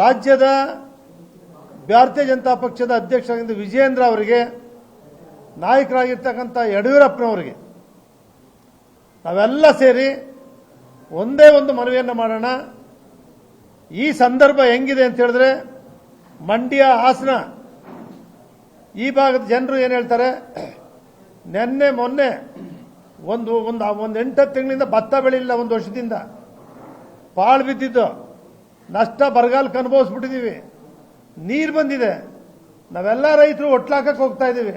ರಾಜ್ಯದ ಭಾರತೀಯ ಜನತಾ ಪಕ್ಷದ ಅಧ್ಯಕ್ಷರಾಗಿದ್ದ ವಿಜಯೇಂದ್ರ ಅವರಿಗೆ, ನಾಯಕರಾಗಿರ್ತಕ್ಕಂಥ ಯಡಿಯೂರಪ್ಪನವರಿಗೆ ನಾವೆಲ್ಲ ಸೇರಿ ಒಂದೇ ಒಂದು ಮನವಿಯನ್ನು ಮಾಡೋಣ. ಈ ಸಂದರ್ಭ ಹೆಂಗಿದೆ ಅಂತ ಹೇಳಿದ್ರೆ, ಮಂಡ್ಯ, ಹಾಸನ ಈ ಭಾಗದ ಜನರು ಏನು ಹೇಳ್ತಾರೆ, ನಿನ್ನೆ ಮೊನ್ನೆ ಒಂದು 8 ತಿಂಗಳಿಂದ ಭತ್ತ ಬೆಳೆಯಿಲ್ಲ, ಒಂದು ವರ್ಷದಿಂದ ಪಾಳು ಬಿದ್ದಿದ್ದು ನಷ್ಟ ಬರಗಾಲಕ್ಕೆ ಅನುಭವಿಸ್ಬಿಟ್ಟಿದ್ದೀವಿ. ನೀರು ಬಂದಿದೆ, ನಾವೆಲ್ಲ ರೈತರು ಒಟ್ಲಾಕಕ್ಕೆ ಹೋಗ್ತಾ ಇದ್ದೀವಿ,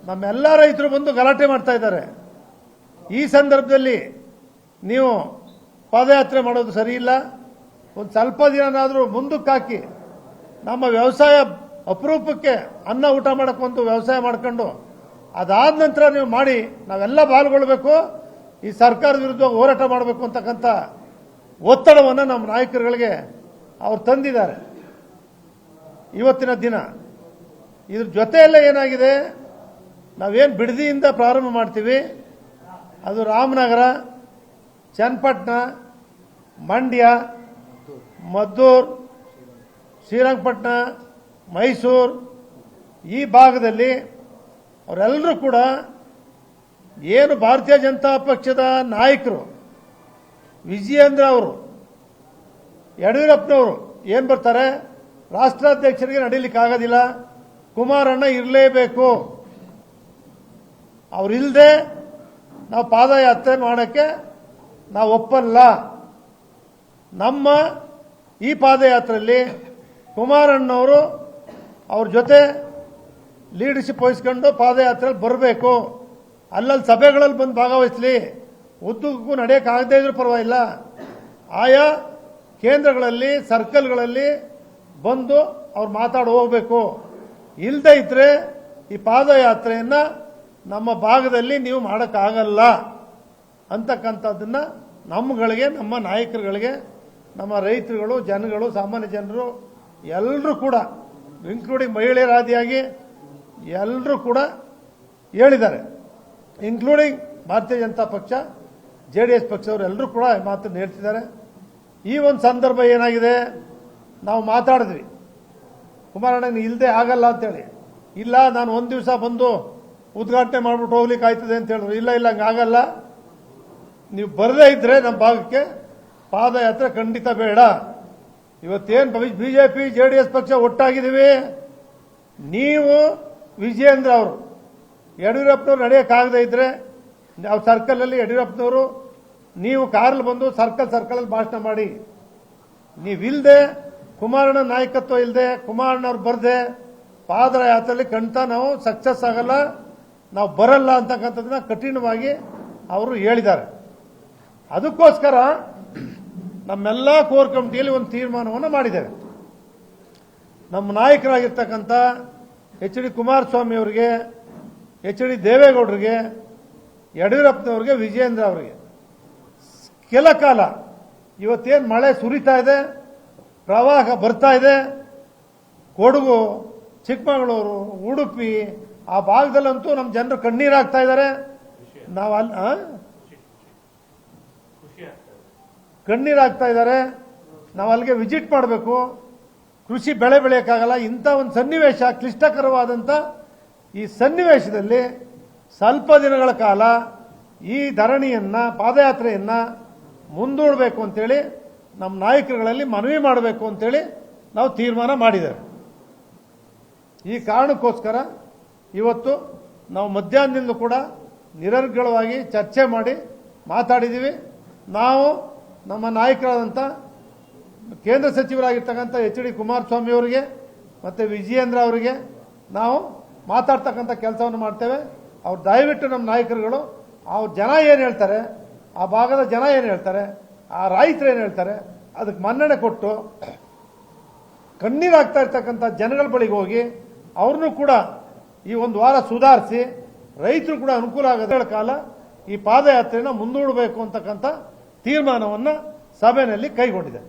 ನಮ್ಮೆಲ್ಲ ರೈತರು ಬಂದು ಗಲಾಟೆ ಮಾಡ್ತಾ ಇದ್ದಾರೆ. ಈ ಸಂದರ್ಭದಲ್ಲಿ ನೀವು ಪಾದಯಾತ್ರೆ ಮಾಡೋದು ಸರಿ ಇಲ್ಲ. ಒಂದು ಸ್ವಲ್ಪ ದಿನನಾದರೂ ಮುಂದಕ್ಕೆ ಹಾಕಿ, ನಮ್ಮ ವ್ಯವಸಾಯ ಅಪರೂಪಕ್ಕೆ ಅನ್ನ ಊಟ ಮಾಡಕ್ಕೆ ಒಂದು ವ್ಯವಸಾಯ ಮಾಡ್ಕೊಂಡು ಅದಾದ ನಂತರ ನೀವು ಮಾಡಿ, ನಾವೆಲ್ಲ ಪಾಲ್ಗೊಳ್ಬೇಕು, ಈ ಸರ್ಕಾರದ ವಿರುದ್ಧ ಹೋರಾಟ ಮಾಡಬೇಕು ಅಂತಕ್ಕಂಥ ಒತ್ತಡವನ್ನು ನಮ್ಮ ನಾಯಕರುಗಳಿಗೆ ಅವ್ರು ತಂದಿದ್ದಾರೆ. ಇವತ್ತಿನ ದಿನ ಇದ್ರ ಜೊತೆಯಲ್ಲೇ ಏನಾಗಿದೆ, ನಾವೇನು ಬಿಡದಿಯಿಂದ ಪ್ರಾರಂಭ ಮಾಡ್ತೀವಿ, ಅದು ರಾಮನಗರ, ಚನ್ನಪಟ್ಟಣ, ಮಂಡ್ಯ, ಮದ್ದೂರು, ಶ್ರೀರಂಗಪಟ್ಟಣ, ಮೈಸೂರು ಈ ಭಾಗದಲ್ಲಿ ಅವರೆಲ್ಲರೂ ಕೂಡ ಏನು ಭಾರತೀಯ ಜನತಾ ಪಕ್ಷದ ನಾಯಕರು ವಿಜಯೇಂದ್ರ ಅವರು, ಯಡಿಯೂರಪ್ಪನವರು ಏನು ಬರ್ತಾರೆ, ರಾಷ್ಟ್ರಾಧ್ಯಕ್ಷರಿಗೆ ನಡೀಲಿಕ್ಕಾಗೋದಿಲ್ಲ, ಕುಮಾರಣ್ಣ ಇರಲೇಬೇಕು, ಅವರಿಲ್ಲದೆ ನಾವು ಪಾದಯಾತ್ರೆ ಮಾಡೋಕ್ಕೆ ನಾವು ಒಪ್ಪಲ್ಲ. ನಮ್ಮ ಈ ಪಾದಯಾತ್ರೆಯಲ್ಲಿ ಕುಮಾರಣ್ಣವರು ಅವ್ರ ಜೊತೆ ಲೀಡರ್ಶಿಪ್ ವಹಿಸ್ಕೊಂಡು ಪಾದಯಾತ್ರೆಯಲ್ಲಿ ಬರಬೇಕು, ಅಲ್ಲಲ್ಲಿ ಸಭೆಗಳಲ್ಲಿ ಬಂದು ಭಾಗವಹಿಸಲಿ, ಉದ್ದಕ್ಕೂ ನಡೆಯೋಕ್ಕಾಗದೇ ಇದ್ರೂ ಪರವಾಗಿಲ್ಲ, ಆಯಾ ಕೇಂದ್ರಗಳಲ್ಲಿ ಸರ್ಕಲ್ಗಳಲ್ಲಿ ಬಂದು ಅವ್ರು ಮಾತಾಡಿ ಹೋಗಬೇಕು. ಇಲ್ಲದೇ ಇದ್ರೆ ಈ ಪಾದಯಾತ್ರೆಯನ್ನು ನಮ್ಮ ಭಾಗದಲ್ಲಿ ನೀವು ಮಾಡೋಕ್ಕಾಗಲ್ಲ ಅಂತಕ್ಕಂಥದ್ದನ್ನ ನಮ್ಮಗಳಿಗೆ, ನಮ್ಮ ನಾಯಕರುಗಳಿಗೆ, ನಮ್ಮ ರೈತರುಗಳು, ಜನಗಳು, ಸಾಮಾನ್ಯ ಜನರು ಎಲ್ಲರೂ ಕೂಡ, ಇನ್ಕ್ಲೂಡಿಂಗ್ ಮಹಿಳೆಯರಾದಿಯಾಗಿ ಎಲ್ಲರೂ ಕೂಡ ಹೇಳಿದ್ದಾರೆ, ಇನ್ಕ್ಲೂಡಿಂಗ್ ಭಾರತೀಯ ಜನತಾ ಪಕ್ಷ, JDS ಪಕ್ಷದವರು ಎಲ್ಲರೂ ಕೂಡ ಮಾತನ್ನು ಹೇಳ್ತಿದ್ದಾರೆ. ಈ ಒಂದು ಸಂದರ್ಭ ಏನಾಗಿದೆ, ನಾವು ಮಾತಾಡಿದ್ವಿ ಕುಮಾರಣ್ಣ ಇಲ್ಲದೆ ಆಗಲ್ಲ ಅಂತೇಳಿ, ಇಲ್ಲ ನಾನು ಒಂದು ದಿವಸ ಬಂದು ಉದ್ಘಾಟನೆ ಮಾಡ್ಬಿಟ್ಟು ಹೋಗ್ಲಿಕ್ಕೆ ಆಯ್ತದೆ ಅಂತ ಹೇಳಿದ್ರು. ಇಲ್ಲ ಹಂಗಾಗಲ್ಲ, ನೀವು ಬರದೇ ಇದ್ರೆ ನಮ್ಮ ಭಾಗಕ್ಕೆ ಪಾದಯಾತ್ರೆ ಖಂಡಿತ ಬೇಡ. ಇವತ್ತೇನು BJP JDS ಪಕ್ಷ ಒಟ್ಟಾಗಿದ್ದೀವಿ, ನೀವು ವಿಜಯೇಂದ್ರ ಅವರು ಯಡಿಯೂರಪ್ಪನವ್ರು ನಡೆಯೋಕ್ಕಾಗದೇ ಇದ್ರೆ ನಾವು ಸರ್ಕಲಲ್ಲಿ ಯಡಿಯೂರಪ್ಪನವರು ನೀವು ಕಾರಲ್ಲಿ ಬಂದು ಸರ್ಕಲಲ್ಲಿ ಭಾಷಣ ಮಾಡಿ. ನೀವಿಲ್ಲದೆ, ಕುಮಾರಣ್ಣ ನಾಯಕತ್ವ ಇಲ್ಲದೆ, ಕುಮಾರಣ್ಣವ್ರು ಬರದೆ ಪಾದಯಾತ್ರೆಯಲ್ಲಿ ಖಂಡಿತ ನಾವು ಸಕ್ಸಸ್ ಆಗಲ್ಲ, ನಾವು ಬರಲ್ಲ ಅಂತಕ್ಕಂಥದ್ದನ್ನ ಕಠಿಣವಾಗಿ ಅವರು ಹೇಳಿದ್ದಾರೆ. ಅದಕ್ಕೋಸ್ಕರ ನಮ್ಮೆಲ್ಲ ಕೋರ್ ಕಮಿಟಿಯಲ್ಲಿ ಒಂದು ತೀರ್ಮಾನವನ್ನು ಮಾಡಿದ್ದೇವೆ. ನಮ್ಮ ನಾಯಕರಾಗಿರ್ತಕ್ಕಂಥ HD ಕುಮಾರಸ್ವಾಮಿ ಅವರಿಗೆ, HD ದೇವೇಗೌಡರಿಗೆ, ಯಡಿಯೂರಪ್ಪನವರಿಗೆ, ವಿಜಯೇಂದ್ರ ಅವರಿಗೆ ಕೆಲ ಕಾಲ ಇವತ್ತೇನು ಮಳೆ ಸುರಿತಾ ಇದೆ, ಪ್ರವಾಹ ಬರ್ತಾ ಇದೆ, ಕೊಡಗು, ಚಿಕ್ಕಮಗಳೂರು, ಉಡುಪಿ ಆ ಭಾಗದಲ್ಲಂತೂ ನಮ್ಮ ಜನರು ಕಣ್ಣೀರಾಗ್ತಾ ಇದ್ದಾರೆ. ನಾವು ಕಣ್ಣೀರಾಗ್ತಾ ಇದ್ದಾರೆ. ನಾವು ಅಲ್ಲಿಗೆ ವಿಸಿಟ್ ಮಾಡಬೇಕು, ಕೃಷಿ ಬೆಳೆ ಬೆಳೆಯೋಕ್ಕಾಗಲ್ಲ. ಇಂಥ ಒಂದು ಸನ್ನಿವೇಶ, ಕ್ಲಿಷ್ಟಕರವಾದಂಥ ಈ ಸನ್ನಿವೇಶದಲ್ಲಿ ಸ್ವಲ್ಪ ದಿನಗಳ ಕಾಲ ಈ ಧರಣಿಯನ್ನ, ಪಾದಯಾತ್ರೆಯನ್ನ ಮುಂದೂಡಬೇಕು ಅಂತೇಳಿ ನಮ್ಮ ನಾಯಕರುಗಳಲ್ಲಿ ಮನವಿ ಮಾಡಬೇಕು ಅಂತೇಳಿ ನಾವು ತೀರ್ಮಾನ ಮಾಡಿದ್ದೇವೆ. ಈ ಕಾರಣಕ್ಕೋಸ್ಕರ ಇವತ್ತು ನಾವು ಮಧ್ಯಾಹ್ನದಿಂದ ಕೂಡ ನಿರರ್ಗಳವಾಗಿ ಚರ್ಚೆ ಮಾಡಿ ಮಾತಾಡಿದ್ದೀವಿ. ನಾವು ನಮ್ಮ ನಾಯಕರಾದಂಥ ಕೇಂದ್ರ ಸಚಿವರಾಗಿರ್ತಕ್ಕಂಥ HD ಕುಮಾರಸ್ವಾಮಿ ಅವರಿಗೆ ಮತ್ತು ವಿಜಯೇಂದ್ರ ಅವರಿಗೆ ನಾವು ಮಾತಾಡ್ತಕ್ಕಂಥ ಕೆಲಸವನ್ನು ಮಾಡ್ತೇವೆ. ಅವ್ರು ದಯವಿಟ್ಟು ನಮ್ಮ ನಾಯಕರುಗಳು ಅವ್ರ ಜನ ಏನು ಹೇಳ್ತಾರೆ, ಆ ಭಾಗದ ಜನ ಏನು ಹೇಳ್ತಾರೆ, ಆ ರೈತರು ಏನು ಹೇಳ್ತಾರೆ, ಅದಕ್ಕೆ ಮನ್ನಣೆ ಕೊಟ್ಟು ಕಣ್ಣೀರಾಗ್ತಾ ಇರ್ತಕ್ಕಂಥ ಜನಗಳ ಬಳಿಗೆ ಹೋಗಿ ಅವ್ರನ್ನೂ ಕೂಡ ಈ ಒಂದು ವಾರ ಸುಧಾರಿಸಿ ರೈತರು ಕೂಡ ಅನುಕೂಲ ಆಗದ ಕಾಲ ಈ ಪಾದಯಾತ್ರೆಯನ್ನು ಮುಂದೂಡಬೇಕು ಅಂತಕ್ಕಂಥ ತೀರ್ಮಾನವನ್ನು ಸಭೆಯಲ್ಲಿ ಕೈಗೊಂಡಿದೆ.